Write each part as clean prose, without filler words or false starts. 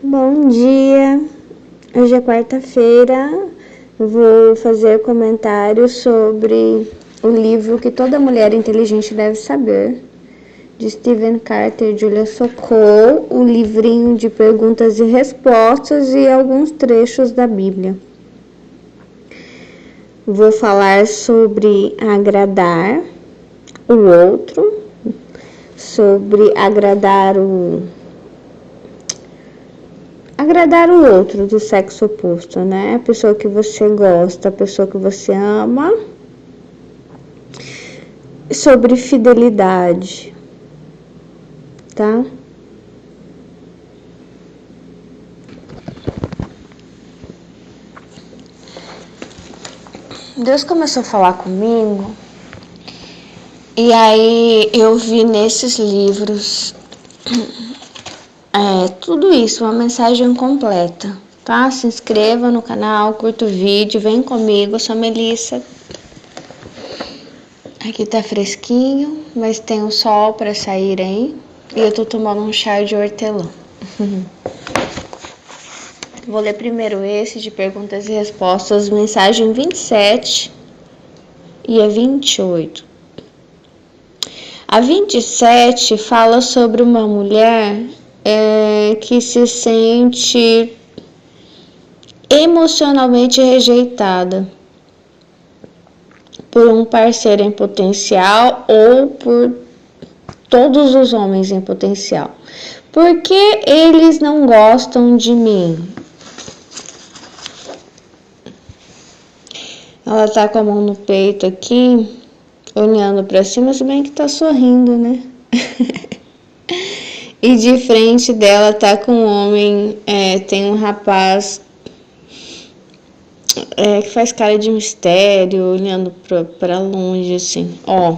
Bom dia, hoje é quarta-feira, vou fazer comentários sobre o livro que toda mulher inteligente deve saber, de Stephen Carter e Julia Sokol, o livrinho de perguntas e respostas e alguns trechos da Bíblia. Vou falar sobre agradar o outro, sobre agradar o outro do sexo oposto, né? A pessoa que você gosta, a pessoa que você ama. Sobre fidelidade, tá? Deus começou a falar comigo e aí eu vi nesses livros tudo isso, uma mensagem completa, tá? Se inscreva no canal, curta o vídeo, vem comigo, eu sou a Melissa. Aqui tá fresquinho, mas tem o sol pra sair aí e eu tô tomando um chá de hortelã. Vou ler primeiro esse de perguntas e respostas, mensagem 27 e a 28. A 27 fala sobre uma mulher que se sente emocionalmente rejeitada por um parceiro em potencial ou por todos os homens em potencial. Por que eles não gostam de mim? Ela tá com a mão no peito aqui, olhando pra cima, se bem que tá sorrindo, né? E de frente dela tá com um homem, tem um rapaz que faz cara de mistério, olhando pra longe, assim, ó.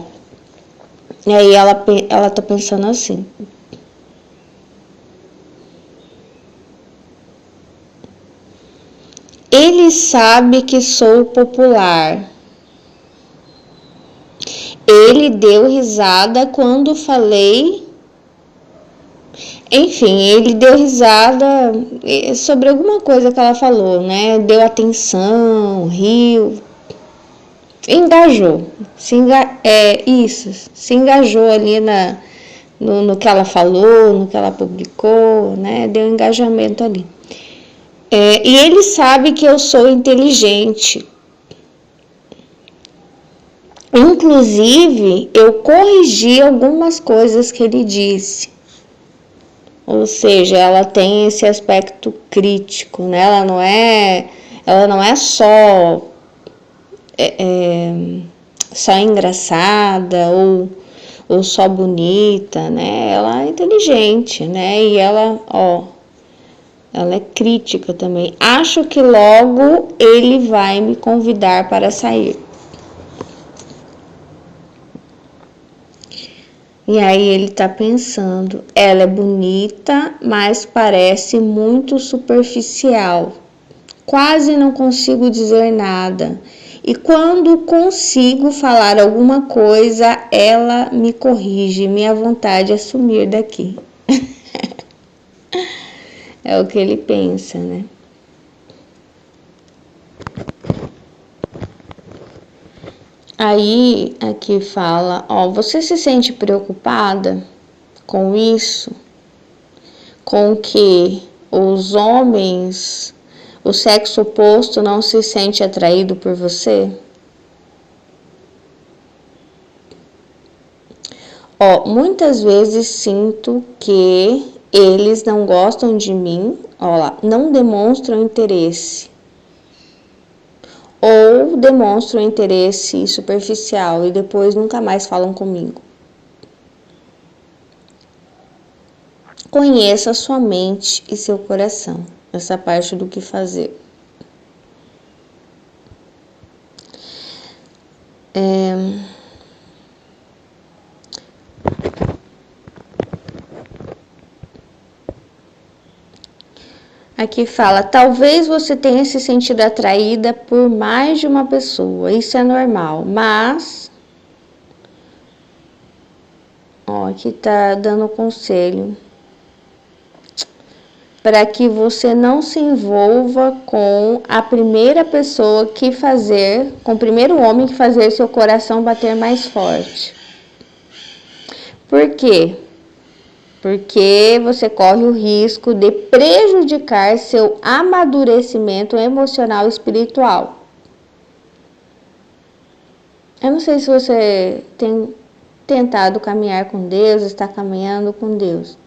E aí ela tá pensando assim. Ele sabe que sou popular. Ele deu risada quando falei. Enfim, ele deu risada sobre alguma coisa que ela falou, né? Deu atenção, riu, engajou. Se engajou ali no que ela falou, no que ela publicou, né? Deu engajamento ali. E ele sabe que eu sou inteligente. Inclusive, eu corrigi algumas coisas que ele disse. Ou seja, ela tem esse aspecto crítico, né? Ela não é só engraçada ou só bonita, né? Ela é inteligente, né? E ela é crítica também. Acho que logo ele vai me convidar para sair. E aí ele tá pensando, ela é bonita, mas parece muito superficial. Quase não consigo dizer nada. E quando consigo falar alguma coisa, ela me corrige. Minha vontade é sumir daqui. É o que ele pensa, né? Aí, aqui fala, você se sente preocupada com isso? Com que os homens, o sexo oposto não se sente atraído por você? Muitas vezes sinto que eles não gostam de mim, não demonstram interesse. Ou demonstram interesse superficial e depois nunca mais falam comigo. Conheça sua mente e seu coração. Essa parte do que fazer. Aqui fala, talvez você tenha se sentido atraída por mais de uma pessoa, isso é normal, mas... aqui tá dando conselho. para que você não se envolva com a primeira pessoa que fazer, com o primeiro homem que fazer seu coração bater mais forte. Por quê? Porque você corre o risco de prejudicar seu amadurecimento emocional e espiritual. Eu não sei se você tem tentado caminhar com Deus, está caminhando com Deus.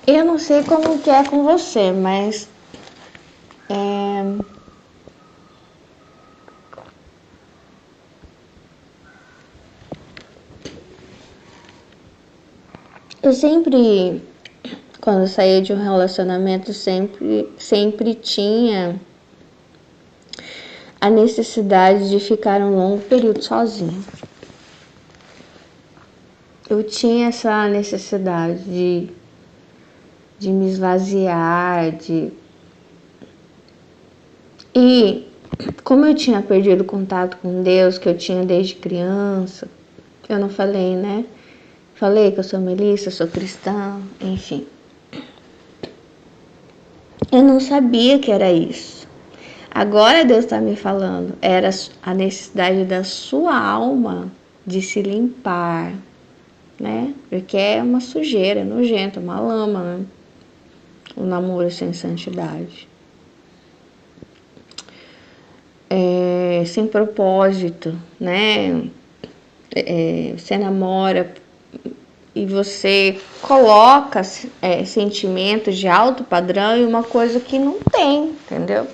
Eu não sei como que é com você, mas eu sempre, quando eu saía de um relacionamento, sempre tinha a necessidade de ficar um longo período sozinha. Eu tinha essa necessidade de me esvaziar, E como eu tinha perdido o contato com Deus, que eu tinha desde criança, eu não falei, né? Falei que eu sou melissa, sou cristã, enfim. Eu não sabia que era isso. Agora Deus está me falando, era a necessidade da sua alma de se limpar, né? Porque é uma sujeira, é nojento, uma lama, né? O namoro sem santidade. Sem propósito, né? Você namora e você coloca sentimentos de alto padrão e uma coisa que não tem, entendeu?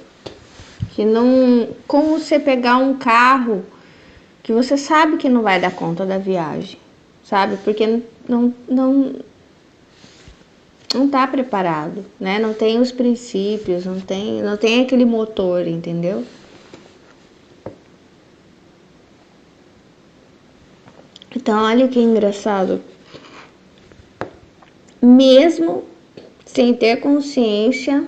Que não, como você pegar um carro que você sabe que não vai dar conta da viagem, sabe? Porque não tá preparado, né? Não tem os princípios, não tem aquele motor, entendeu? Então, olha que engraçado. Mesmo sem ter consciência,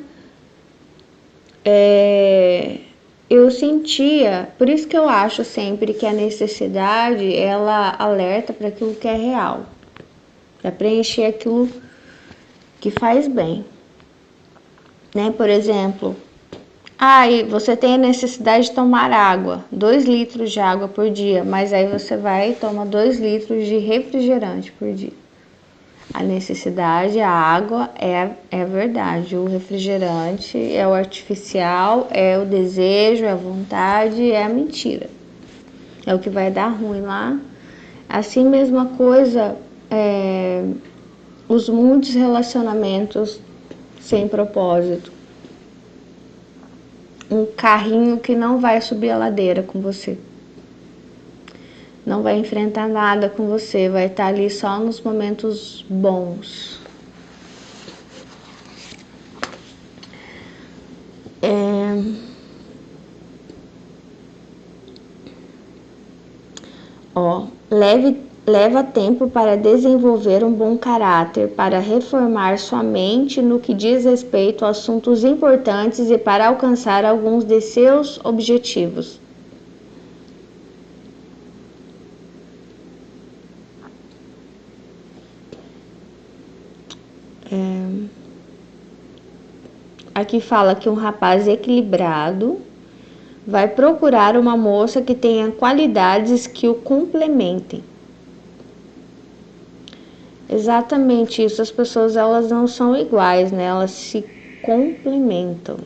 eu sentia, por isso que eu acho sempre que a necessidade, ela alerta para aquilo que é real, para preencher aquilo que faz bem, né? Por exemplo, você tem a necessidade de tomar água, 2 litros de água por dia, mas aí você vai e toma 2 litros de refrigerante por dia. A necessidade, a água é verdade, o refrigerante é o artificial, é o desejo, é a vontade, é a mentira. É o que vai dar ruim lá. Assim, mesma coisa, os muitos relacionamentos sem propósito. Um carrinho que não vai subir a ladeira com você. Não vai enfrentar nada com você, vai estar ali só nos momentos bons. Leva tempo para desenvolver um bom caráter, para reformar sua mente no que diz respeito a assuntos importantes e para alcançar alguns de seus objetivos. Aqui fala que um rapaz equilibrado vai procurar uma moça que tenha qualidades que o complementem. Exatamente isso, as pessoas elas não são iguais, né? Elas se complementam.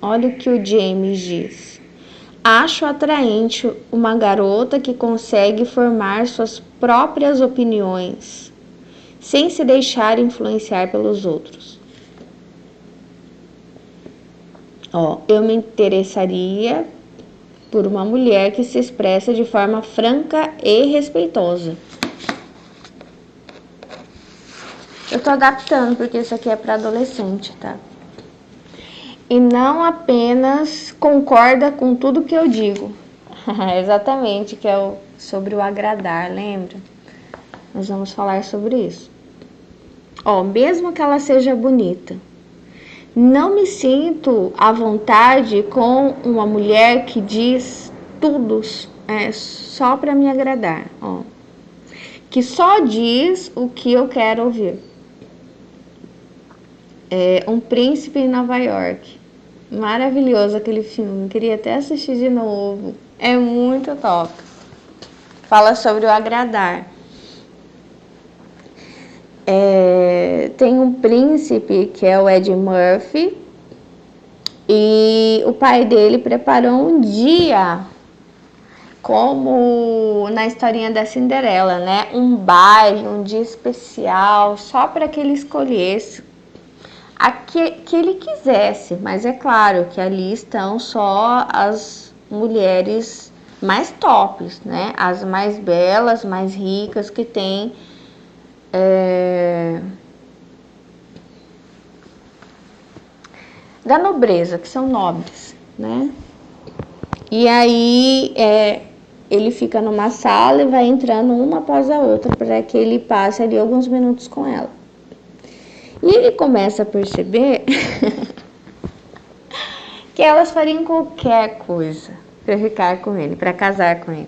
Olha o que o James diz. Acho atraente uma garota que consegue formar suas próprias opiniões, sem se deixar influenciar pelos outros. Eu me interessaria por uma mulher que se expressa de forma franca e respeitosa. Eu tô adaptando porque isso aqui é para adolescente, tá? E não apenas concorda com tudo que eu digo. Exatamente, que é sobre o agradar, lembra? Nós vamos falar sobre isso. Mesmo que ela seja bonita, não me sinto à vontade com uma mulher que diz tudo só para me agradar, ó. Que só diz o que eu quero ouvir. Um Príncipe em Nova York. Maravilhoso aquele filme. Queria até assistir de novo. É muito top. Fala sobre o agradar. Tem um príncipe que é o Ed Murphy. E o pai dele preparou um dia, como na historinha da Cinderela, né? Um baile, um dia especial, só para que ele escolhesse que ele quisesse. Mas é claro que ali estão só as mulheres mais tops, né? As mais belas, mais ricas, que têm da nobreza, que são nobres, né? E aí ele fica numa sala e vai entrando uma após a outra para que ele passe ali alguns minutos com ela. E ele começa a perceber que elas fariam qualquer coisa para ficar com ele, para casar com ele.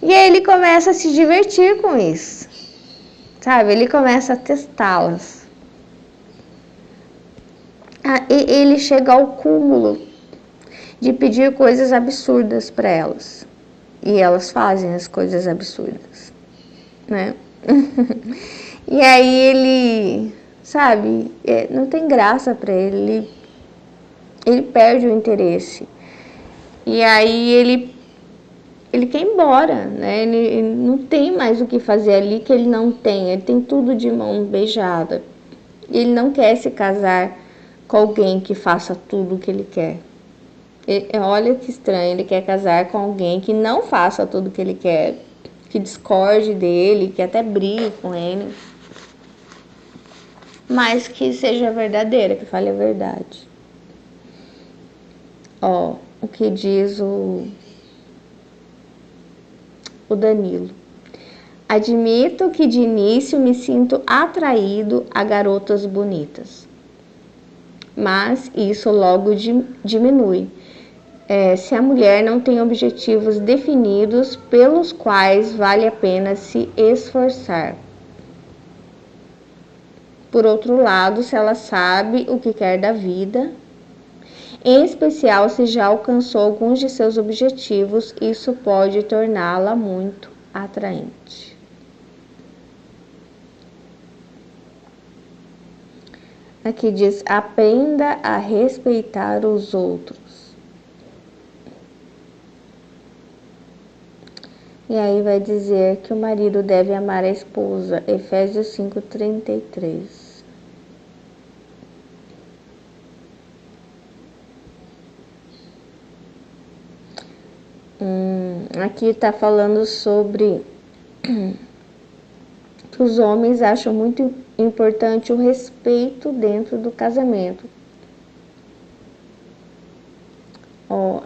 E aí ele começa a se divertir com isso, sabe? Ele começa a testá-las. E ele chega ao cúmulo de pedir coisas absurdas para elas. E elas fazem as coisas absurdas, né? E aí ele, sabe, não tem graça para ele, ele perde o interesse. E aí ele quer ir embora, né? Ele não tem mais o que fazer ali que ele não tem. Ele tem tudo de mão beijada. Ele não quer se casar com alguém que faça tudo o que ele quer. Olha que estranho, ele quer casar com alguém que não faça tudo o que ele quer, que discorde dele, que até brigue com ele, mas que seja verdadeira, que fale a verdade. Ó, o que diz o Danilo. Admito que de início me sinto atraído a garotas bonitas, mas isso logo diminui. Se a mulher não tem objetivos definidos pelos quais vale a pena se esforçar. Por outro lado, se ela sabe o que quer da vida, em especial se já alcançou alguns de seus objetivos, isso pode torná-la muito atraente. Aqui diz: aprenda a respeitar os outros. E aí vai dizer que o marido deve amar a esposa, Efésios 5:33. Aqui está falando sobre que os homens acham muito importante o respeito dentro do casamento.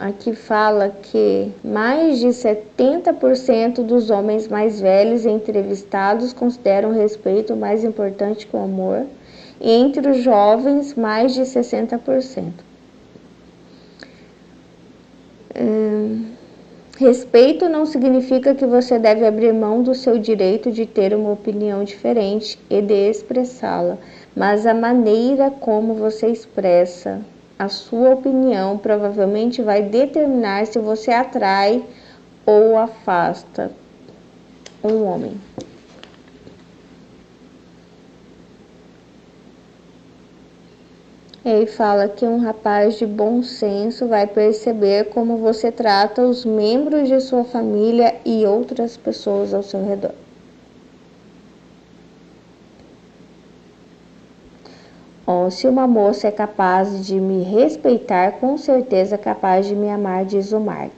Aqui fala que mais de 70% dos homens mais velhos entrevistados consideram o respeito mais importante que o amor, e entre os jovens, mais de 60%. Respeito não significa que você deve abrir mão do seu direito de ter uma opinião diferente e de expressá-la, mas a maneira como você expressa a sua opinião provavelmente vai determinar se você atrai ou afasta um homem. Ele fala que um rapaz de bom senso vai perceber como você trata os membros de sua família e outras pessoas ao seu redor. Se uma moça é capaz de me respeitar, com certeza é capaz de me amar, diz o Mark.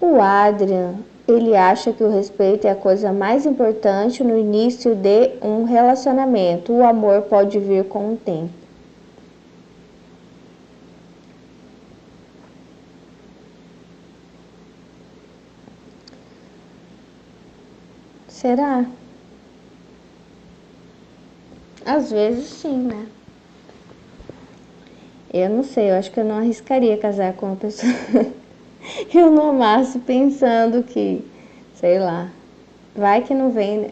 O Adrian, ele acha que o respeito é a coisa mais importante no início de um relacionamento. O amor pode vir com o tempo. Será? Às vezes sim, né? Eu não sei, eu acho que eu não arriscaria casar com uma pessoa. Eu não amasse pensando que, sei lá, vai que não vem, né?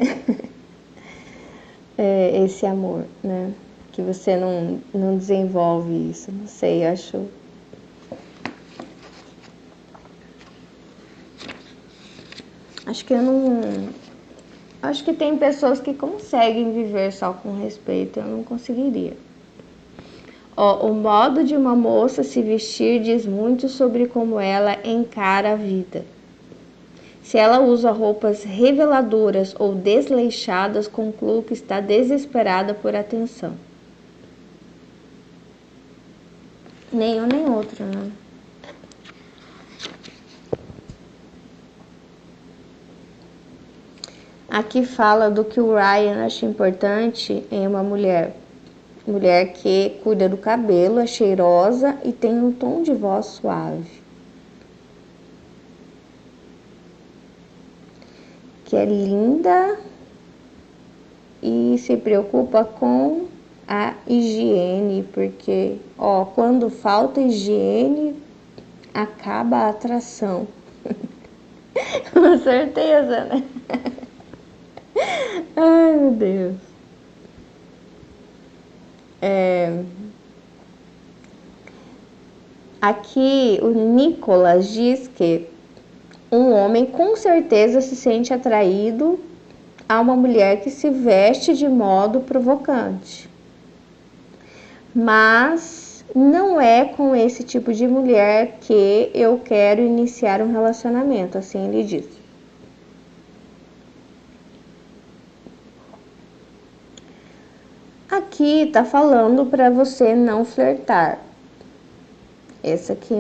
Esse amor, né? Que você não desenvolve isso, não sei, eu acho. Acho que eu não. Acho que tem pessoas que conseguem viver só com respeito, eu não conseguiria. Ó, o modo de uma moça se vestir diz muito sobre como ela encara a vida. Se ela usa roupas reveladoras ou desleixadas, concluo que está desesperada por atenção. Nenhum nem outro, né? Aqui fala do que o Ryan acha importante em uma mulher. Mulher que cuida do cabelo, é cheirosa e tem um tom de voz suave. Que é linda e se preocupa com a higiene, porque, ó, quando falta higiene, acaba a atração. Com certeza, né? Ai, meu Deus. Aqui o Nicolas diz que um homem com certeza se sente atraído a uma mulher que se veste de modo provocante. Mas não é com esse tipo de mulher que eu quero iniciar um relacionamento, assim ele diz. Aqui tá falando para você não flertar. Esse aqui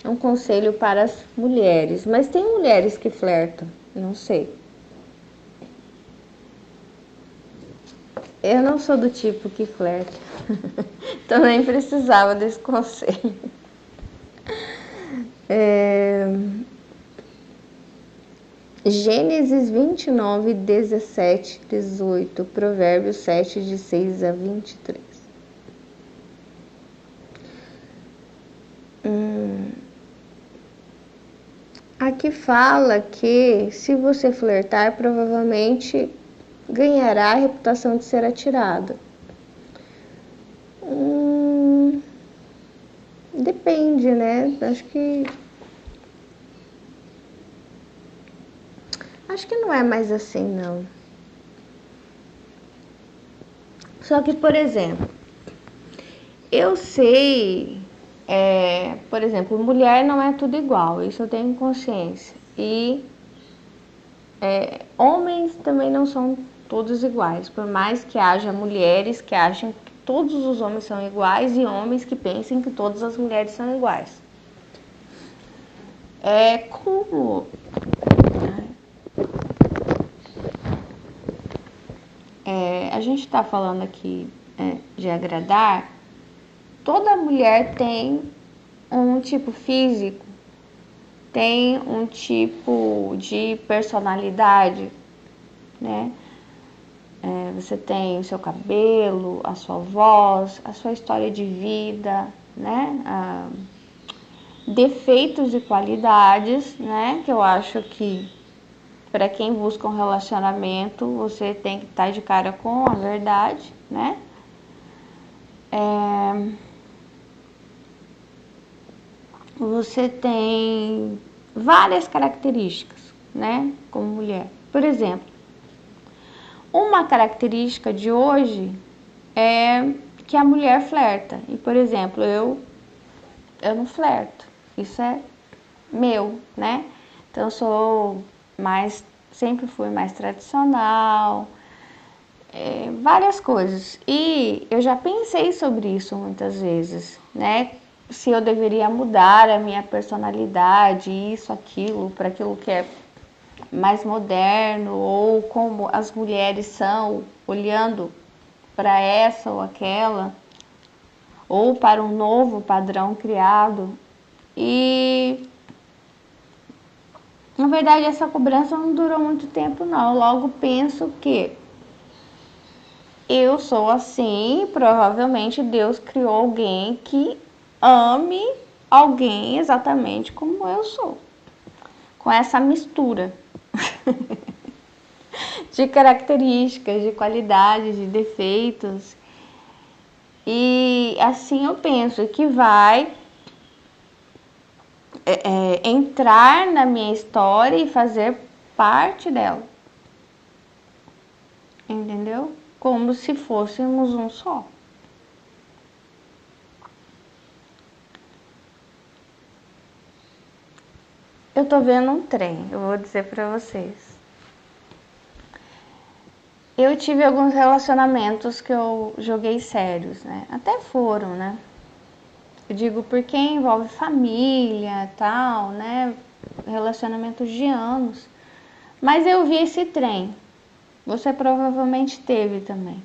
é um conselho para as mulheres, mas tem mulheres que flertam, não sei. Eu não sou do tipo que flerta, então nem precisava desse conselho. Gênesis 29, 17, 18, Provérbios 7, de 6 a 23. Aqui fala que se você flertar, provavelmente ganhará a reputação de ser atirado. Depende, né? Acho que não é mais assim, não. Só que, por exemplo, eu sei, por exemplo, mulher não é tudo igual, isso eu tenho consciência. E homens também não são todos iguais, por mais que haja mulheres que acham que todos os homens são iguais e homens que pensem que todas as mulheres são iguais. Como a gente está falando aqui de agradar, toda mulher tem um tipo físico, tem um tipo de personalidade, né? Você tem o seu cabelo, a sua voz, a sua história de vida, né? Defeitos e qualidades, né? Que eu acho que para quem busca um relacionamento, você tem que estar de cara com a verdade, né? Você tem várias características, né? Como mulher. Por exemplo, uma característica de hoje é que a mulher flerta. E, por exemplo, eu não flerto. Isso é meu, né? Então, eu sou sempre fui mais tradicional, várias coisas. E eu já pensei sobre isso muitas vezes, né? Se eu deveria mudar a minha personalidade, isso, aquilo, para aquilo que é mais moderno, ou como as mulheres são, olhando para essa ou aquela, ou para um novo padrão criado. E Na verdade, essa cobrança não durou muito tempo, não. Eu logo penso que eu sou assim, provavelmente Deus criou alguém que ame alguém exatamente como eu sou. Com essa mistura de características, de qualidades, de defeitos. E assim eu penso que vai entrar na minha história e fazer parte dela. Entendeu? Como se fôssemos um só. Eu tô vendo um trem, eu vou dizer pra vocês. Eu tive alguns relacionamentos que eu joguei sérios, né? Até foram, né? Eu digo porque envolve família, tal, né? Relacionamentos de anos. Mas eu vi esse trem. Você provavelmente teve também.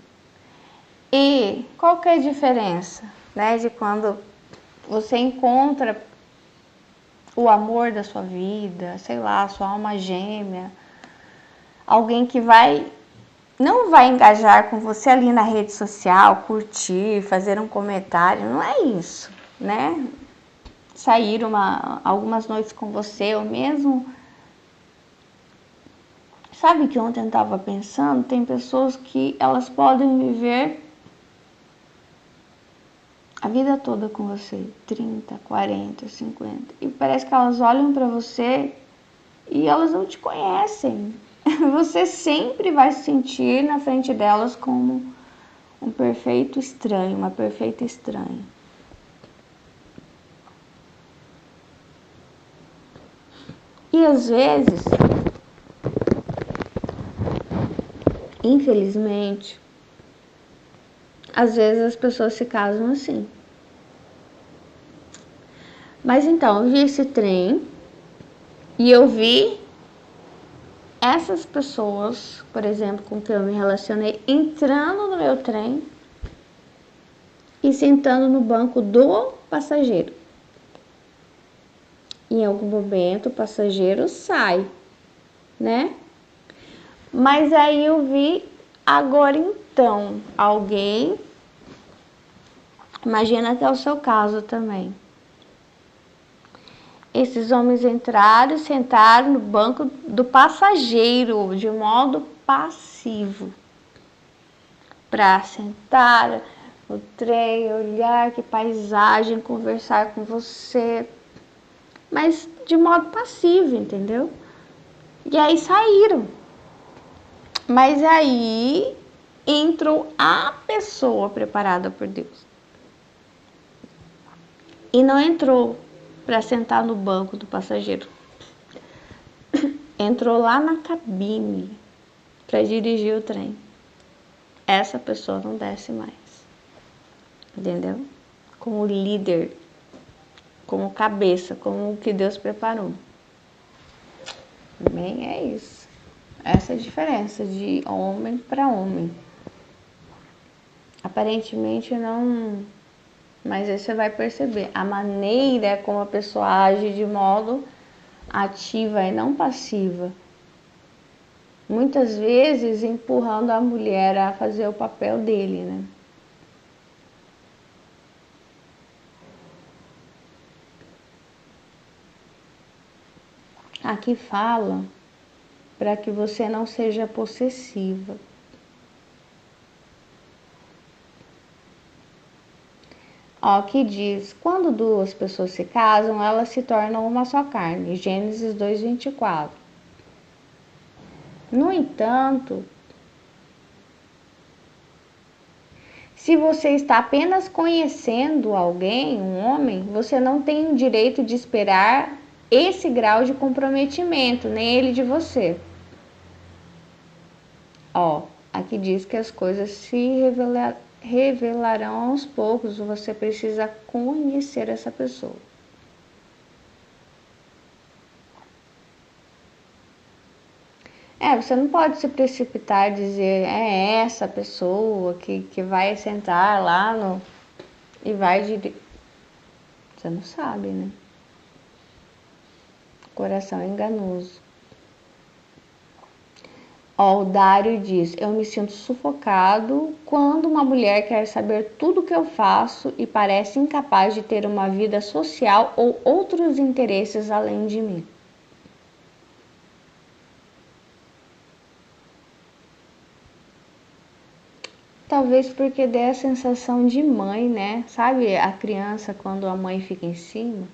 E qual que é a diferença, né? De quando você encontra o amor da sua vida, sei lá, sua alma gêmea, alguém que não vai engajar com você ali na rede social, curtir, fazer um comentário, não é isso, né? Sair algumas noites com você, ou mesmo... Sabe que ontem eu estava pensando, tem pessoas que elas podem viver a vida toda com você, 30, 40, 50, e parece que elas olham para você e elas não te conhecem. Você sempre vai se sentir na frente delas como um perfeito estranho, uma perfeita estranha. E às vezes, infelizmente, às vezes as pessoas se casam assim. Mas então, eu vi esse trem e eu vi essas pessoas, por exemplo, com quem eu me relacionei, entrando no meu trem e sentando no banco do passageiro. Em algum momento o passageiro sai, né? Mas aí eu vi agora então alguém, imagina que é o seu caso também. Esses homens entraram e sentaram no banco do passageiro de modo passivo. Para sentar no trem, olhar que paisagem, conversar com você, mas de modo passivo, entendeu? E aí saíram. Mas aí entrou a pessoa preparada por Deus. E não entrou para sentar no banco do passageiro. Entrou lá na cabine para dirigir o trem. Essa pessoa não desce mais. Entendeu? Como líder, como cabeça, como o que Deus preparou. Bem, é isso. Essa é a diferença de homem para homem. Aparentemente não, mas aí você vai perceber a maneira como a pessoa age de modo ativa e não passiva. Muitas vezes empurrando a mulher a fazer o papel dele, né? Aqui fala para que você não seja possessiva. Ó, que diz, quando duas pessoas se casam, elas se tornam uma só carne. Gênesis 2:24. No entanto, se você está apenas conhecendo alguém, um homem, você não tem o direito de esperar esse grau de comprometimento, nem ele de você. Ó, aqui diz que as coisas se revelarão aos poucos, você precisa conhecer essa pessoa. Você não pode se precipitar e dizer, é essa pessoa que vai sentar lá e vai dirigir. Você não sabe, né? Coração é enganoso. Ó, o Dário diz: eu me sinto sufocado quando uma mulher quer saber tudo o que eu faço e parece incapaz de ter uma vida social ou outros interesses além de mim. Talvez porque dê a sensação de mãe, né? Sabe a criança quando a mãe fica em cima?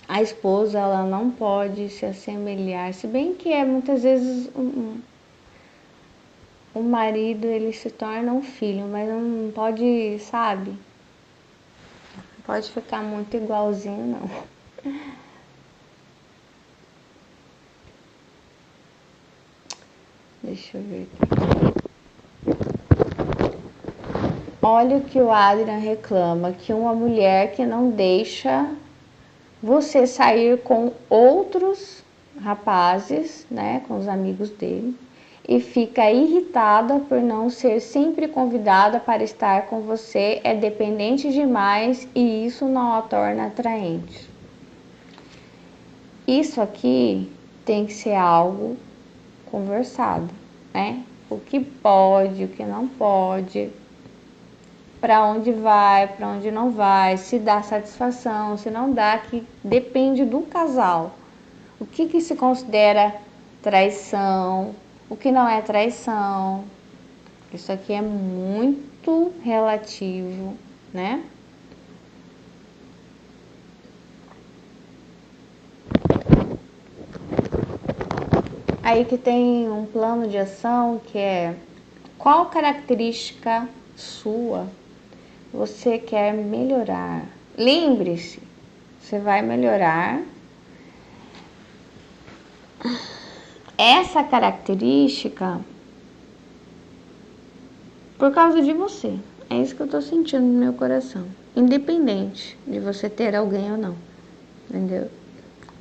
A esposa, ela não pode se assemelhar, se bem que muitas vezes o marido, ele se torna um filho, mas não pode, sabe? Não pode ficar muito igualzinho, não. Deixa eu ver aqui. Olha o que o Adrian reclama, que uma mulher que não deixa você sair com outros rapazes, né, com os amigos dele, e fica irritada por não ser sempre convidada para estar com você, é dependente demais e isso não a torna atraente. Isso aqui tem que ser algo conversado, né? O que pode, o que não pode, para onde vai, para onde não vai, se dá satisfação, se não dá, que depende do casal. O que se considera traição, o que não é traição. Isso aqui é muito relativo, né? Aí que tem um plano de ação que é: qual característica sua você quer melhorar? Lembre-se, você vai melhorar essa característica por causa de você. É isso que eu tô sentindo no meu coração. Independente de você ter alguém ou não. Entendeu?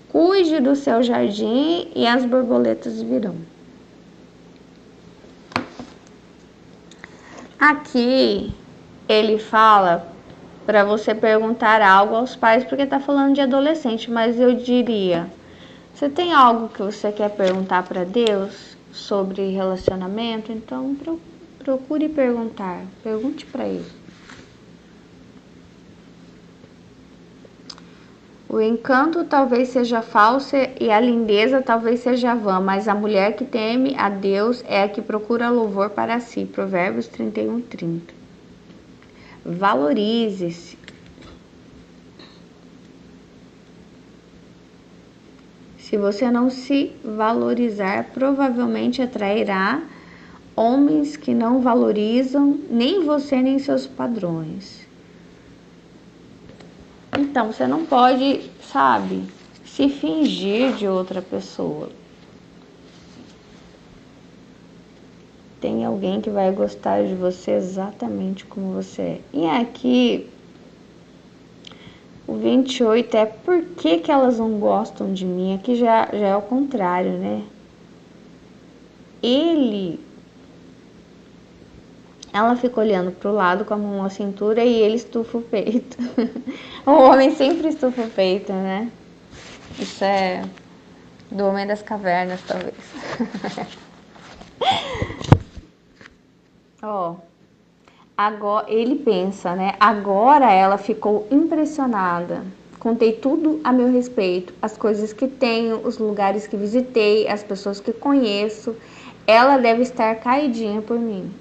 Cuide do seu jardim e as borboletas virão. Aqui ele fala para você perguntar algo aos pais, porque tá falando de adolescente, mas eu diria: você tem algo que você quer perguntar para Deus sobre relacionamento? Então procure perguntar. Pergunte para ele. O encanto talvez seja falso e a lindeza talvez seja vã, mas a mulher que teme a Deus é a que procura louvor para si. Provérbios 31:30. Valorize-se. Se você não se valorizar, provavelmente atrairá homens que não valorizam nem você nem seus padrões. Então, você não pode, sabe, se fingir de outra pessoa. Tem alguém que vai gostar de você exatamente como você é. E aqui, o 28 é: por que elas não gostam de mim? Aqui já é o contrário, né? Ela fica olhando pro lado com a mão na cintura e ele estufa o peito. O homem sempre estufa o peito, né? Isso é do Homem das Cavernas, talvez. Ó, agora ele pensa, né? Agora ela ficou impressionada. Contei tudo a meu respeito, as coisas que tenho, os lugares que visitei, as pessoas que conheço. Ela deve estar caidinha por mim.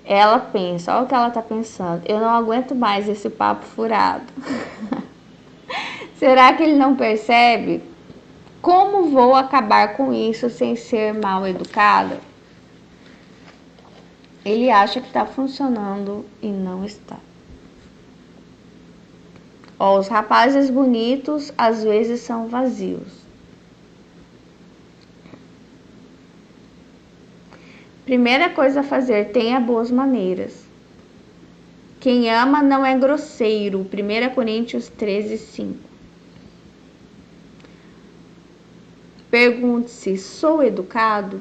Ela pensa, olha o que ela tá pensando: eu não aguento mais esse papo furado. Será que ele não percebe? Como vou acabar com isso sem ser mal educada? Ele acha que está funcionando e não está. Ó, os rapazes bonitos às vezes são vazios. Primeira coisa a fazer: tenha boas maneiras. Quem ama não é grosseiro. 1 Coríntios 13:5. Pergunte-se: sou educado?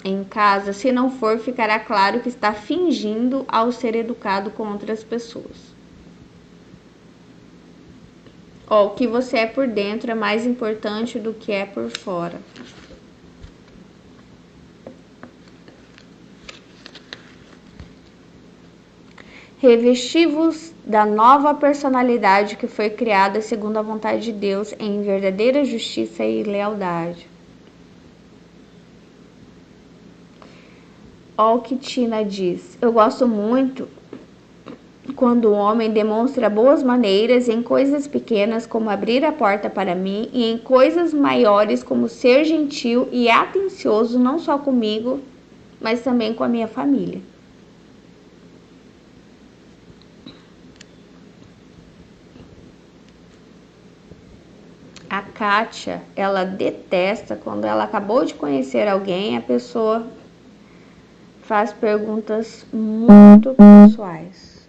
Em casa, se não for, ficará claro que está fingindo ao ser educado com outras pessoas. Ó, o que você é por dentro é mais importante do que é por fora. Revesti-vos da nova personalidade que foi criada segundo a vontade de Deus em verdadeira justiça e lealdade. Ó o que Tina diz. Eu gosto muito quando o homem demonstra boas maneiras em coisas pequenas como abrir a porta para mim e em coisas maiores como ser gentil e atencioso não só comigo, mas também com a minha família. A Kátia, ela detesta quando ela acabou de conhecer alguém, a pessoa faz perguntas muito pessoais.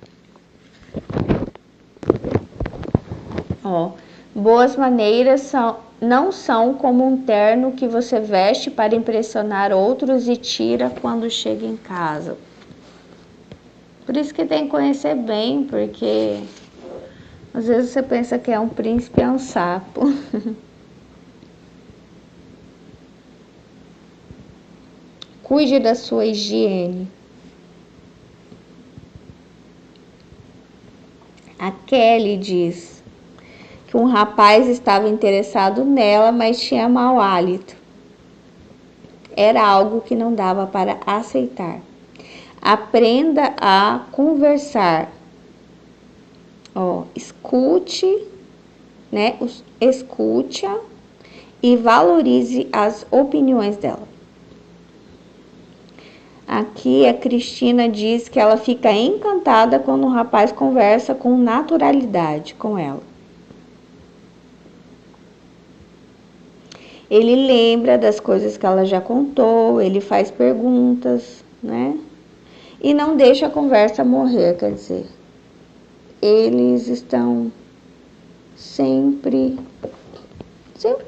Ó, boas maneiras não são como um terno que você veste para impressionar outros e tira quando chega em casa. Por isso que tem que conhecer bem, porque às vezes você pensa que é um príncipe, é um sapo. Cuide da sua higiene. A Kelly diz que um rapaz estava interessado nela, mas tinha mau hálito. Era algo que não dava para aceitar. Aprenda a conversar. Ó, escute, né? Escute-a e valorize as opiniões dela. Aqui a Cristina diz que ela fica encantada quando o rapaz conversa com naturalidade com ela. Ele lembra das coisas que ela já contou, ele faz perguntas, né? E não deixa a conversa morrer, quer dizer, eles estão sempre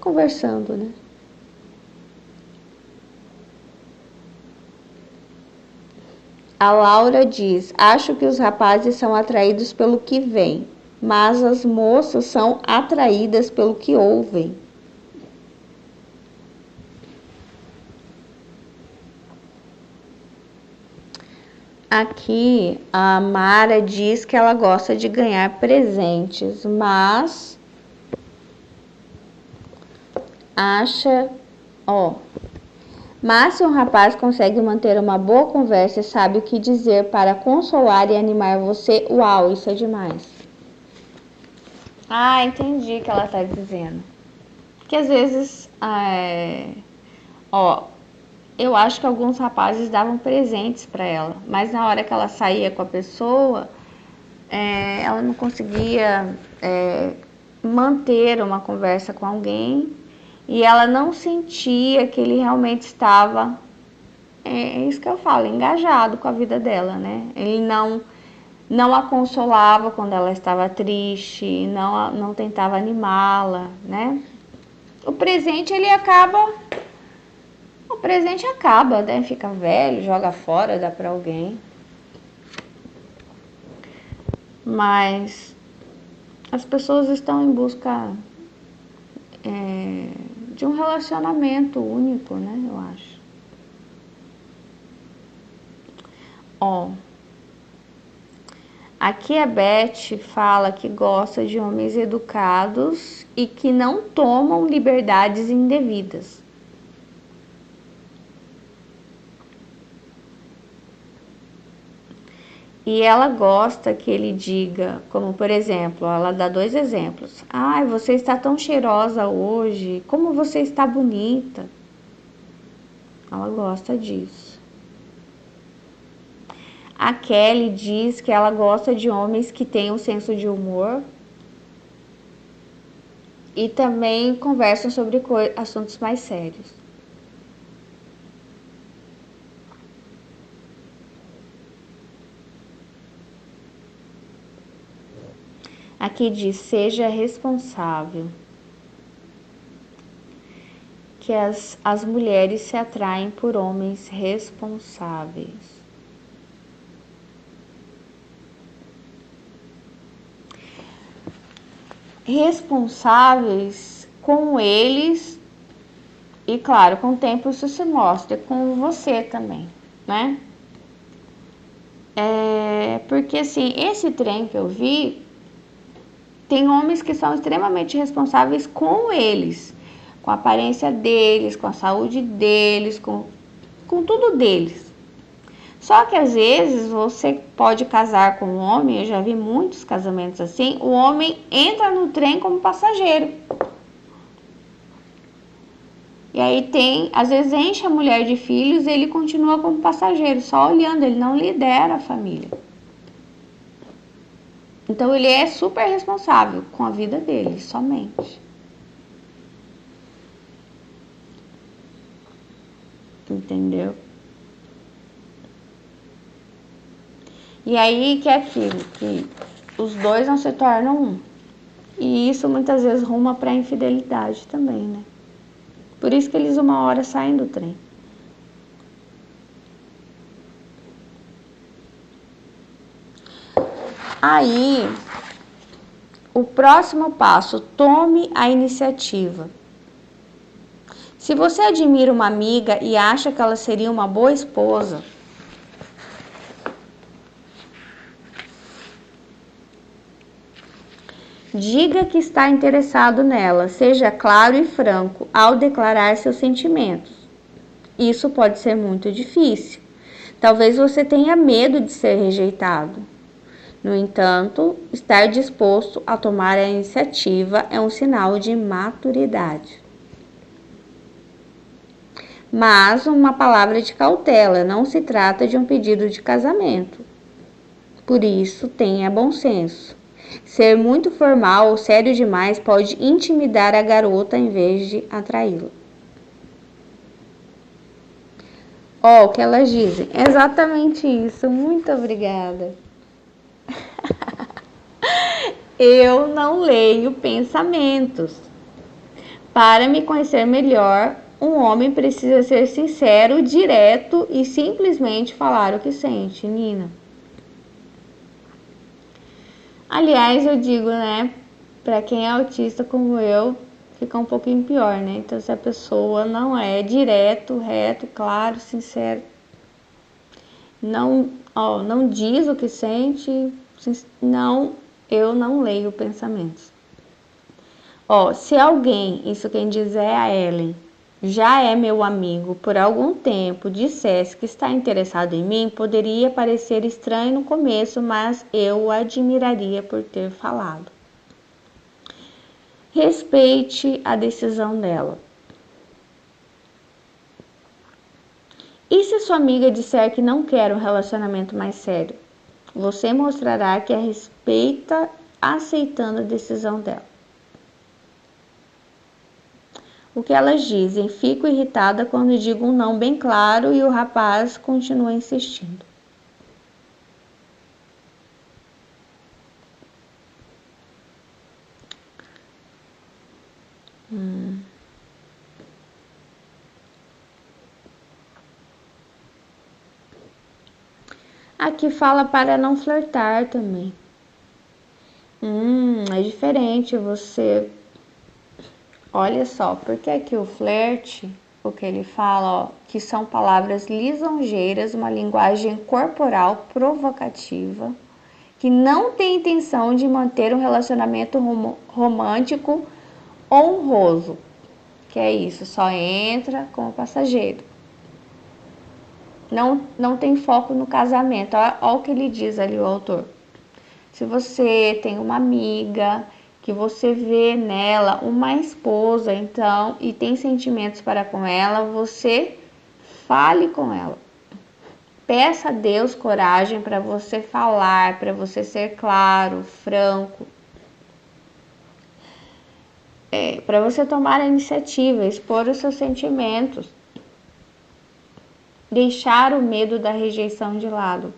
conversando, né? A Laura diz: acho que os rapazes são atraídos pelo que veem, mas as moças são atraídas pelo que ouvem. Aqui a Mara diz que ela gosta de ganhar presentes, mas acha, mas se um rapaz consegue manter uma boa conversa e sabe o que dizer para consolar e animar você, uau, isso é demais. Ah, entendi o que ela tá dizendo. Que às vezes, eu acho que alguns rapazes davam presentes para ela, mas na hora que ela saía com a pessoa, ela não conseguia manter uma conversa com alguém e ela não sentia que ele realmente estava, é isso que eu falo, engajado com a vida dela, né? Ele não a consolava quando ela estava triste, não tentava animá-la, né? O presente acaba, né? Fica velho, joga fora, dá para alguém. Mas as pessoas estão em busca de um relacionamento único, né? Eu acho. Aqui a Beth fala que gosta de homens educados e que não tomam liberdades indevidas. E ela gosta que ele diga, como por exemplo, ela dá 2 exemplos. Ai, você está tão cheirosa hoje, como você está bonita. Ela gosta disso. A Kelly diz que ela gosta de homens que têm um senso de humor e também conversam sobre assuntos mais sérios. Aqui diz: seja responsável. Que as mulheres se atraem por homens responsáveis. responsáveis com eles. E claro, com o tempo isso se mostra com você também, né? Porque assim, esse trem que eu vi, tem homens que são extremamente responsáveis com eles, com a aparência deles, com a saúde deles, com tudo deles. Só que às vezes você pode casar com um homem, eu já vi muitos casamentos assim, o homem entra no trem como passageiro. E aí às vezes enche a mulher de filhos e ele continua como passageiro, só olhando, ele não lidera a família. Então ele é super responsável com a vida dele, somente. Entendeu? E aí que é aquilo, que os dois não se tornam um. E isso muitas vezes ruma para a infidelidade também, né? Por isso que eles uma hora saem do trem. Aí, o próximo passo, tome a iniciativa. Se você admira uma amiga e acha que ela seria uma boa esposa, diga que está interessado nela, seja claro e franco ao declarar seus sentimentos. Isso pode ser muito difícil. Talvez você tenha medo de ser rejeitado. No entanto, estar disposto a tomar a iniciativa é um sinal de maturidade. Mas uma palavra de cautela, não se trata de um pedido de casamento. Por isso, tenha bom senso. Ser muito formal ou sério demais pode intimidar a garota em vez de atraí-la. Ó, o que elas dizem. Exatamente isso. Muito obrigada. Eu não leio pensamentos. Para me conhecer melhor, um homem precisa ser sincero, direto e simplesmente falar o que sente, Nina. Aliás, eu digo, né, para quem é autista como eu, fica um pouquinho pior, né? Então, se a pessoa não é direto, reto, claro, sincero, não diz o que sente, não, eu não leio pensamentos. Se alguém, isso quem diz é a Ellen, já é meu amigo por algum tempo, dissesse que está interessado em mim, poderia parecer estranho no começo, mas eu o admiraria por ter falado. Respeite a decisão dela. E se sua amiga disser que não quer um relacionamento mais sério? Você mostrará que a respeita aceitando a decisão dela. O que elas dizem? Fico irritada quando digo um não bem claro e o rapaz continua insistindo. Aqui fala para não flertar também. É diferente você. Olha só, porque aqui o flerte, o que ele fala, que são palavras lisonjeiras, uma linguagem corporal provocativa, que não tem intenção de manter um relacionamento romântico honroso, que é isso, só entra como passageiro. Não tem foco no casamento. Olha o que ele diz ali, o autor. Se você tem uma amiga que você vê nela uma esposa, então, e tem sentimentos para com ela, você fale com ela. Peça a Deus coragem para você falar, para você ser claro, franco. Para você tomar a iniciativa, expor os seus sentimentos. Deixar o medo da rejeição de lado.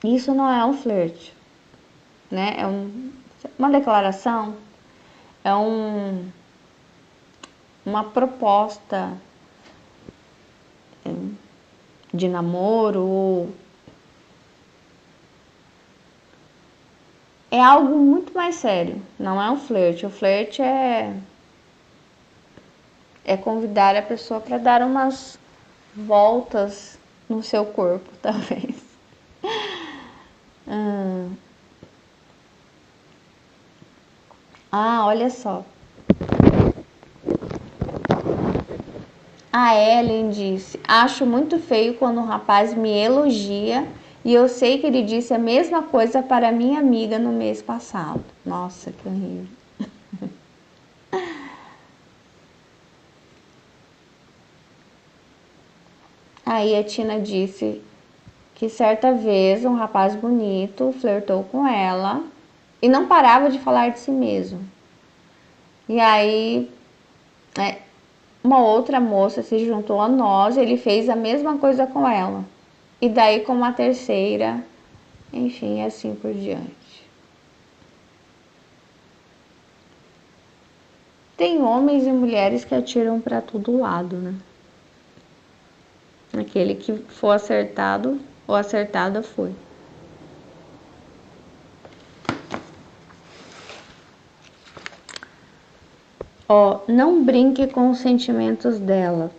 Isso não é um flerte, né? É uma declaração, é uma proposta de namoro, é algo muito mais sério, não é um flerte. O flerte é convidar a pessoa para dar umas voltas no seu corpo, talvez. Olha só. A Ellen disse: acho muito feio quando um rapaz me elogia e eu sei que ele disse a mesma coisa para minha amiga no mês passado. Nossa, que horrível. Aí a Tina disse que certa vez um rapaz bonito flertou com ela e não parava de falar de si mesmo. E aí uma outra moça se juntou a nós, ele fez a mesma coisa com ela. E daí com uma terceira, enfim, assim por diante. Tem homens e mulheres que atiram para todo lado, né? Aquele que for acertado ou acertada foi. Não brinque com os sentimentos dela.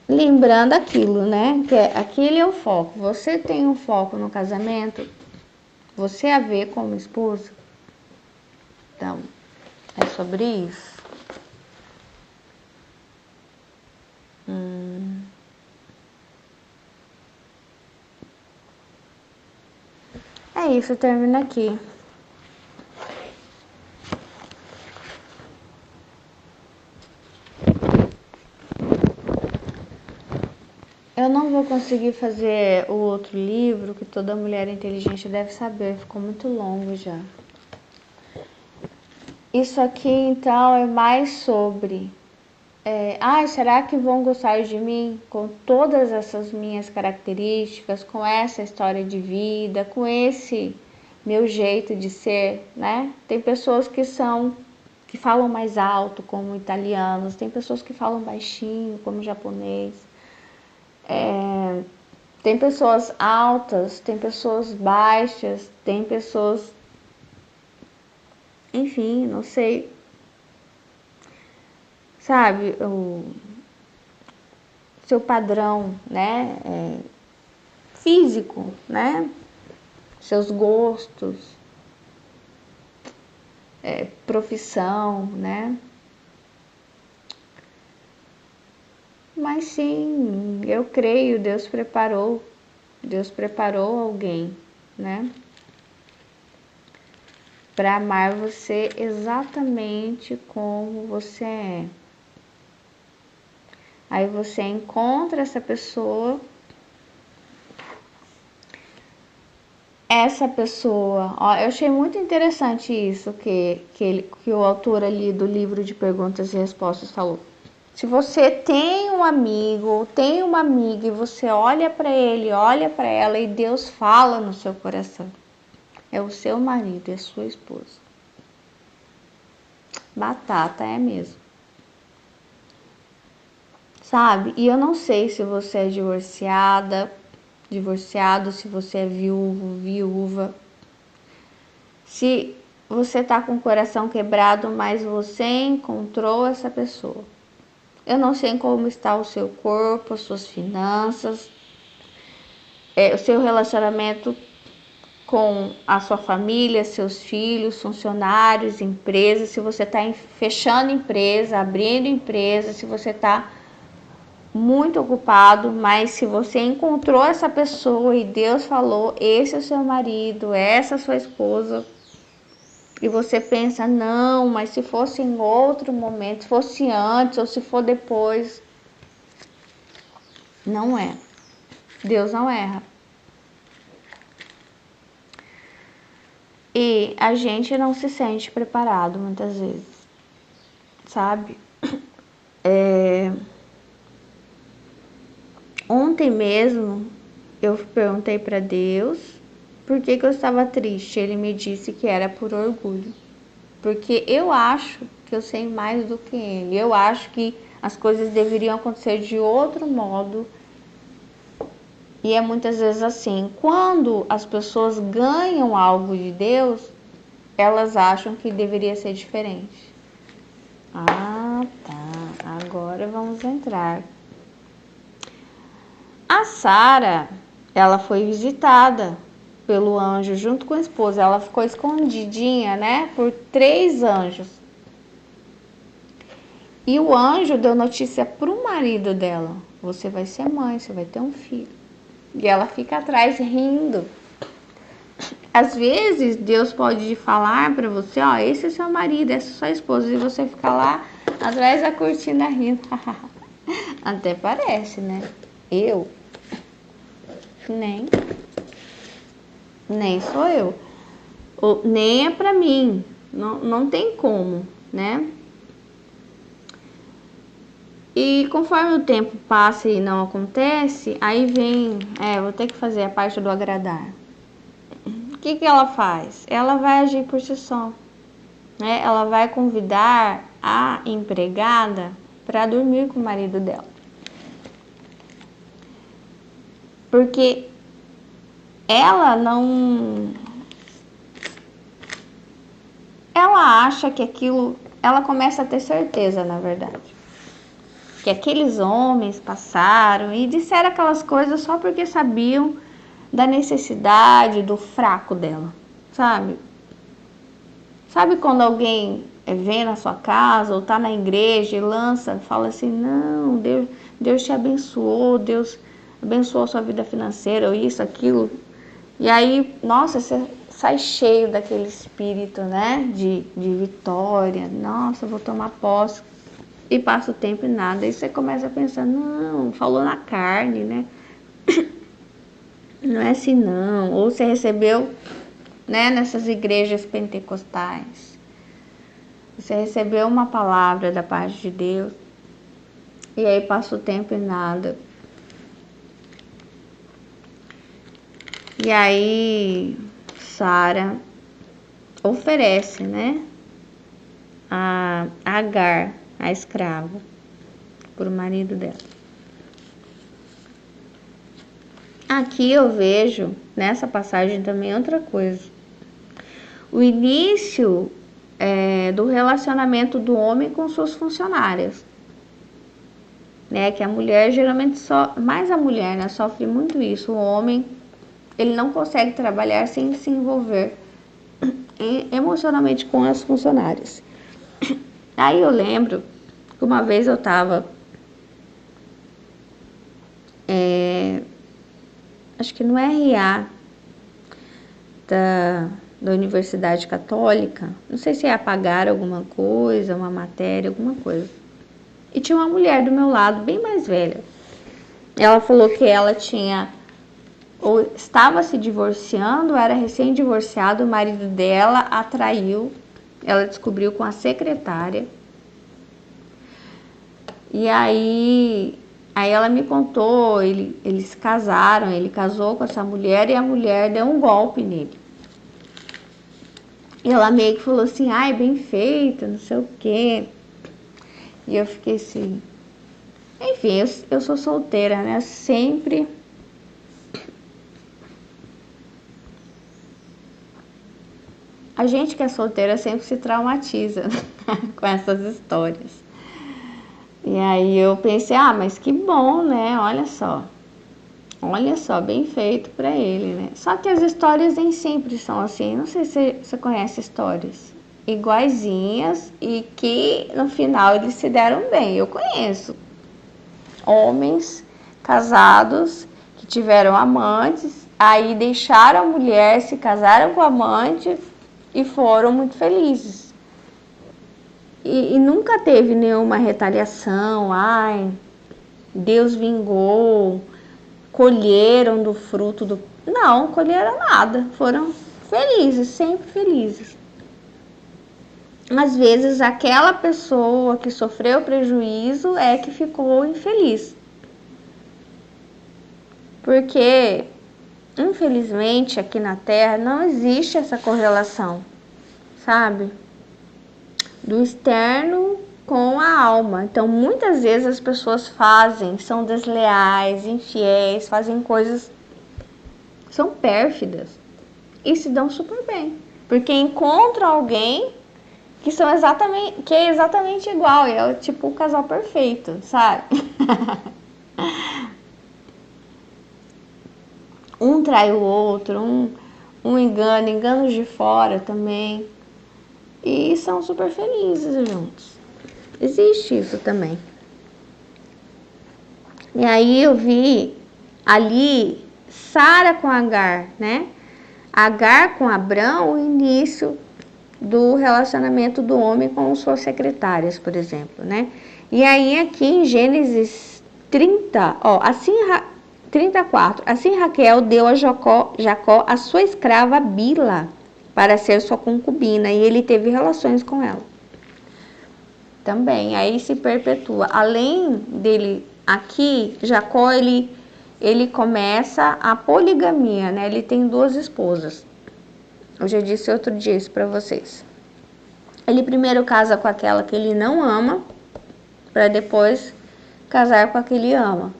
Lembrando aquilo, né? Que aquele é o foco. Você tem um foco no casamento, você a vê como esposa. Então, é sobre isso. É isso, termina aqui. Eu não vou conseguir fazer o outro livro que toda mulher inteligente deve saber, ficou muito longo já. Isso aqui então é mais sobre será que vão gostar de mim com todas essas minhas características, com essa história de vida, com esse meu jeito de ser, né? Tem pessoas que falam mais alto, como italianos, tem pessoas que falam baixinho, como japonês. Tem pessoas altas, tem pessoas baixas, tem pessoas, enfim, não sei, sabe, o seu padrão, né, físico, né, seus gostos, profissão, né. Mas sim, eu creio, Deus preparou alguém, né, para amar você exatamente como você é. Aí você encontra essa pessoa, eu achei muito interessante isso que o autor ali do livro de perguntas e respostas falou. Se você tem um amigo ou tem uma amiga e você olha para ele, olha para ela e Deus fala no seu coração, é o seu marido, é a sua esposa. Batata, é mesmo. Sabe? E eu não sei se você é divorciado, se você é viúva. Se você tá com o coração quebrado, mas você encontrou essa pessoa. Eu não sei como está o seu corpo, as suas finanças, o seu relacionamento com a sua família, seus filhos, funcionários, empresas, se você está fechando empresa, abrindo empresa, se você está muito ocupado, mas se você encontrou essa pessoa e Deus falou, esse é o seu marido, essa é a sua esposa, e você pensa, não, mas se fosse em outro momento, se fosse antes ou se for depois, não é. Deus não erra. E a gente não se sente preparado muitas vezes, sabe? Ontem mesmo eu perguntei para Deus por que eu estava triste. Ele me disse que era por orgulho, porque eu acho que eu sei mais do que ele. Eu acho que as coisas deveriam acontecer de outro modo E é muitas vezes assim, quando as pessoas ganham algo de Deus, elas acham que deveria ser diferente. Ah, tá. Agora vamos entrar. A Sara, ela foi visitada pelo anjo junto com a esposa. Ela ficou escondidinha, né, por 3 anjos. E o anjo deu notícia pro marido dela: você vai ser mãe, você vai ter um filho. E ela fica atrás rindo. Às vezes Deus pode falar para você: ó, esse é seu marido, essa é sua esposa, e você fica lá atrás da cortina rindo. Até parece, né? Eu nem sou eu, ou, nem é para mim, não tem como, né? E conforme o tempo passa e não acontece, aí vem, vou ter que fazer a parte do agradar. O que ela faz? Ela vai agir por si só, né? Ela vai convidar a empregada para dormir com o marido dela. Porque ela acha que aquilo, ela começa a ter certeza, na verdade, que aqueles homens passaram e disseram aquelas coisas só porque sabiam da necessidade, do fraco dela, sabe? Sabe quando alguém vem na sua casa ou tá na igreja e fala assim: não, Deus te abençoou, Deus abençoou a sua vida financeira, ou isso, aquilo. E aí, nossa, você sai cheio daquele espírito, né, de vitória. Nossa, vou tomar posse. E passa o tempo e nada. Aí você começa a pensar: não, falou na carne, né? Não é assim não. Ou você recebeu, né, nessas igrejas pentecostais, você recebeu uma palavra da parte de Deus, e aí passa o tempo e nada. E aí Sara oferece, né, a Agar, a escrava, para o marido dela. Aqui eu vejo nessa passagem também outra coisa. O início do relacionamento do homem com suas funcionárias, né? Que a mulher geralmente mais a mulher, né, sofre muito isso. O homem, ele não consegue trabalhar sem se envolver emocionalmente com as funcionárias. Aí eu lembro que uma vez eu estava acho que no RA da Universidade Católica, não sei se ia pagar alguma coisa, uma matéria, alguma coisa. E tinha uma mulher do meu lado, bem mais velha. Ela falou que ela ou estava se divorciando, era recém-divorciado, o marido dela a traiu, ela descobriu com a secretária. E aí ela me contou, eles casaram, ele casou com essa mulher e a mulher deu um golpe nele. E ela meio que falou assim: ai, bem feito, não sei o quê. E eu fiquei assim... Enfim, eu sou solteira, né? Sempre... A gente que é solteira sempre se traumatiza com essas histórias. E aí eu pensei: ah, mas que bom, né? Olha só, bem feito pra ele, né? Só que as histórias nem sempre são assim. Não sei se você conhece histórias iguaizinhas e que no final eles se deram bem. Eu conheço homens casados que tiveram amantes, aí deixaram a mulher, se casaram com o amante e foram muito felizes. E nunca teve nenhuma retaliação. Ai, Deus vingou, colheram do fruto do... Não, colheram nada. Foram felizes, sempre felizes. Às vezes aquela pessoa que sofreu prejuízo é que ficou infeliz. Porque, infelizmente, aqui na Terra não existe essa correlação, sabe? Do externo com a alma. Então, muitas vezes as pessoas são desleais, infiéis, fazem coisas são pérfidas e se dão super bem, porque encontram alguém que é exatamente igual, e é tipo o casal perfeito, sabe? Um trai o outro, um engana de fora também, e são super felizes juntos. Existe isso também. E aí eu vi ali Sara com Agar, né? Agar com Abrão, o início do relacionamento do homem com suas secretárias, por exemplo, né? E aí aqui em Gênesis 30, ó, 34, assim Raquel deu a Jacó a sua escrava Bila para ser sua concubina, e ele teve relações com ela. Também, aí se perpetua. Além dele, aqui, Jacó, ele começa a poligamia, né? Ele tem 2 esposas. Eu já disse outro dia isso para vocês. Ele primeiro casa com aquela que ele não ama, para depois casar com a que ele ama.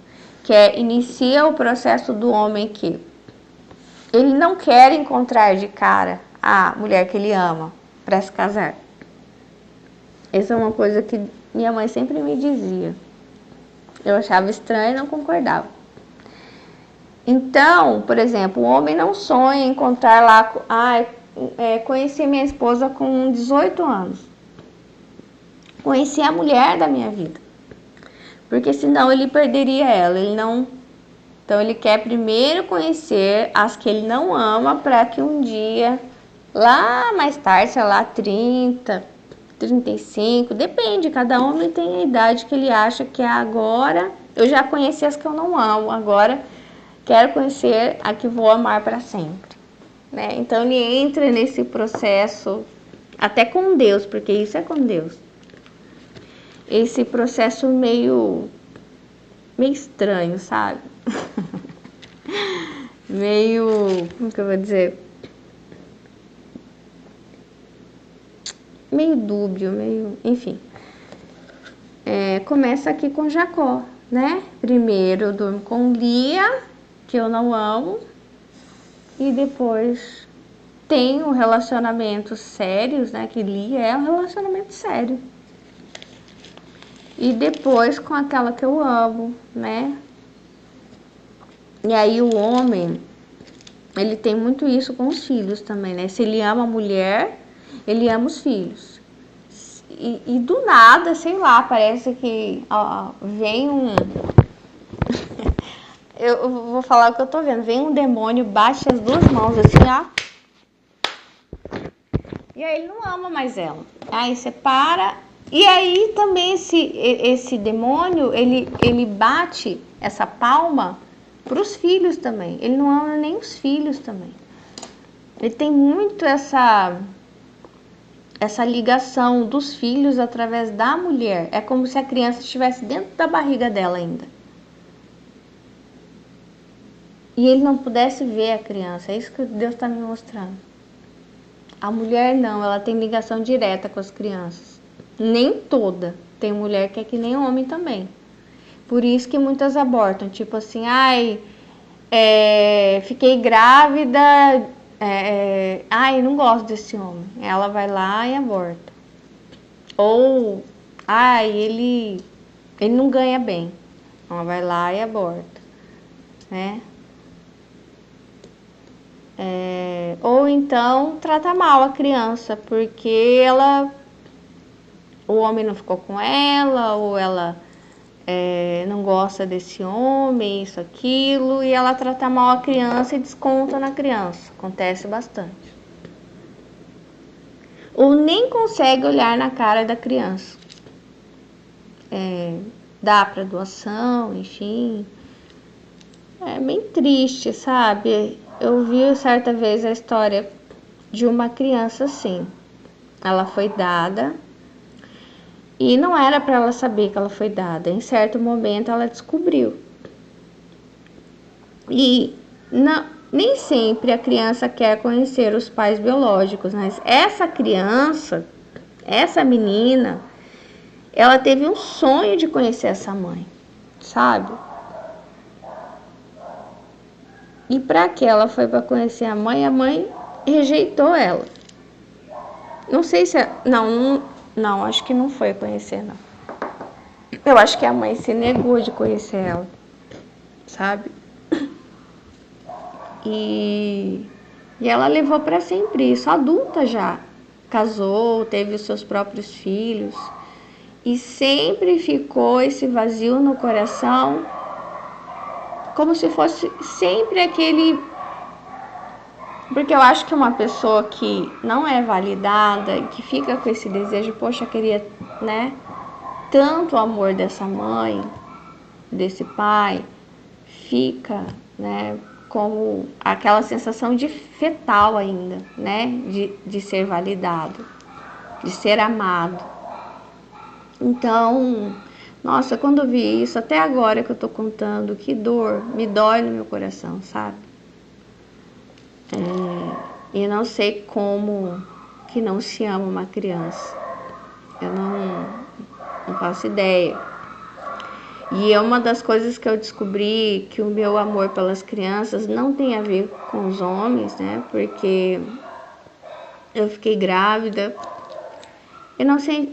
Que inicia o processo do homem que ele não quer encontrar de cara a mulher que ele ama para se casar. Essa é uma coisa que minha mãe sempre me dizia. Eu achava estranho e não concordava. Então, por exemplo, o homem não sonha em encontrar lá... conheci minha esposa com 18 anos. Conheci a mulher da minha vida. Porque senão ele perderia ela. Ele não... Então ele quer primeiro conhecer as que ele não ama, para que um dia, lá mais tarde, sei lá, 30, 35, depende, cada homem tem a idade que ele acha que é agora. Eu já conheci as que eu não amo, agora quero conhecer a que vou amar para sempre, né? Então ele entra nesse processo até com Deus, porque isso é com Deus. Esse processo meio estranho, sabe? Como que eu vou dizer? Meio dúbio, enfim. Começa aqui com Jacó, né? Primeiro eu durmo com Lia, que eu não amo, e depois tenho relacionamentos sérios, né? Que Lia é um relacionamento sério. E depois com aquela que eu amo, né? E aí o homem, ele tem muito isso com os filhos também, né? Se ele ama a mulher, ele ama os filhos. E do nada, sei lá, parece que vem um... eu vou falar o que eu tô vendo. Vem um demônio, bate as 2 mãos assim, ó. E aí ele não ama mais ela. Aí separa. E aí também esse demônio, ele bate essa palma para os filhos também. Ele não ama nem os filhos também. Ele tem muito essa ligação dos filhos através da mulher. É como se a criança estivesse dentro da barriga dela ainda. E ele não pudesse ver a criança. É isso que Deus está me mostrando. A mulher não, ela tem ligação direta com as crianças. Nem toda. Tem mulher que é que nem homem também. Por isso que muitas abortam. Tipo assim, fiquei grávida... não gosto desse homem. Ela vai lá e aborta. Ou, ele não ganha bem. Ela vai lá e aborta, né? Ou então trata mal a criança, porque o homem não ficou com ela, ou ela não gosta desse homem, isso, aquilo, e ela trata mal a criança e desconta na criança. Acontece bastante. Ou nem consegue olhar na cara da criança. Dá para doação, enfim. É bem triste, sabe? Eu vi certa vez a história de uma criança assim. Ela foi dada e não era para ela saber que ela foi dada. Em certo momento ela descobriu. E nem sempre a criança quer conhecer os pais biológicos, mas essa criança, essa menina, ela teve um sonho de conhecer essa mãe, sabe? E para que ela foi para conhecer a mãe rejeitou ela. Não sei se... Não, acho que não foi conhecer, não. Eu acho que a mãe se negou de conhecer ela, sabe? E ela levou para sempre isso, adulta já. Casou, teve os seus próprios filhos. E sempre ficou esse vazio no coração, como se fosse sempre aquele... Porque eu acho que uma pessoa que não é validada, que fica com esse desejo, poxa, eu queria, né, tanto o amor dessa mãe, desse pai, fica, né, como aquela sensação de fetal ainda, né, de ser validado, de ser amado. Então, nossa, quando eu vi isso, até agora que eu tô contando, que dor, me dói no meu coração, sabe? E não sei como que não se ama uma criança. Eu não faço ideia. E é uma das coisas que eu descobri, que o meu amor pelas crianças não tem a ver com os homens, né? Porque eu fiquei grávida. Eu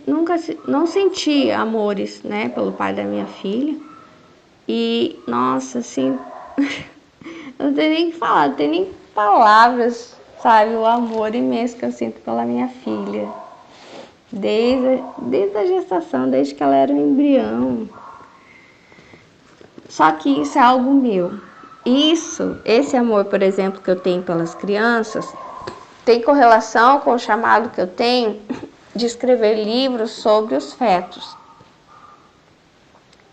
nunca não senti amores, né, pelo pai da minha filha. E, nossa, assim, eu não tenho nem que falar, não tenho nem palavras, sabe? O amor imenso que eu sinto pela minha filha. Desde a gestação, desde que ela era um embrião. Só que isso é algo meu. Esse amor, por exemplo, que eu tenho pelas crianças, tem correlação com o chamado que eu tenho de escrever livros sobre os fetos.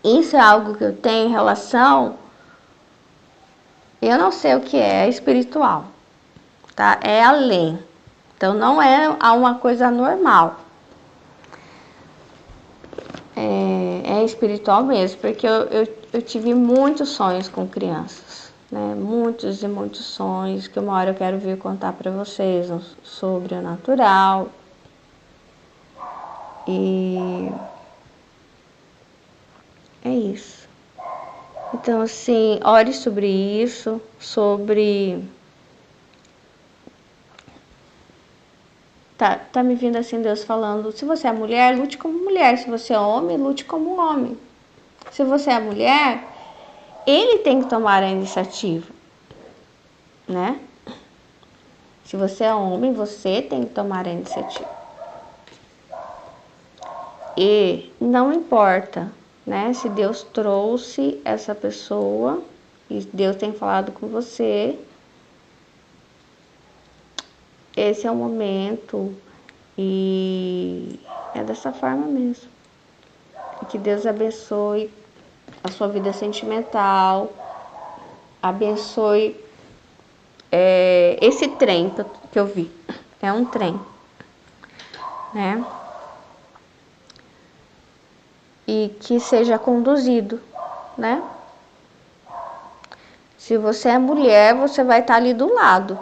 Isso é algo que eu tenho em relação, eu não sei o que é espiritual, tá? É além. Então não é uma coisa normal. É espiritual mesmo, porque eu tive muitos sonhos com crianças, né? Muitos e muitos sonhos, que uma hora eu quero vir contar para vocês sobre o natural. E é isso. Então, assim, ore sobre isso, sobre... Tá me vindo assim Deus falando, se você é mulher, lute como mulher. Se você é homem, lute como homem. Se você é mulher, ele tem que tomar a iniciativa, né? Se você é homem, você tem que tomar a iniciativa. E não importa, né, se Deus trouxe essa pessoa e Deus tem falado com você, esse é o momento e é dessa forma mesmo. Que Deus abençoe a sua vida sentimental, abençoe esse trem que eu vi. É um trem, né? E que seja conduzido, né? Se você é mulher, você vai estar ali do lado.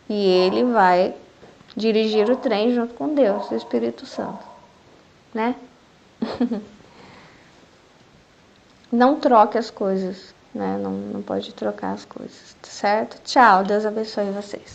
E ele vai dirigir o trem junto com Deus, o Espírito Santo, né? Não troque as coisas, né? Não pode trocar as coisas, certo? Tchau, Deus abençoe vocês.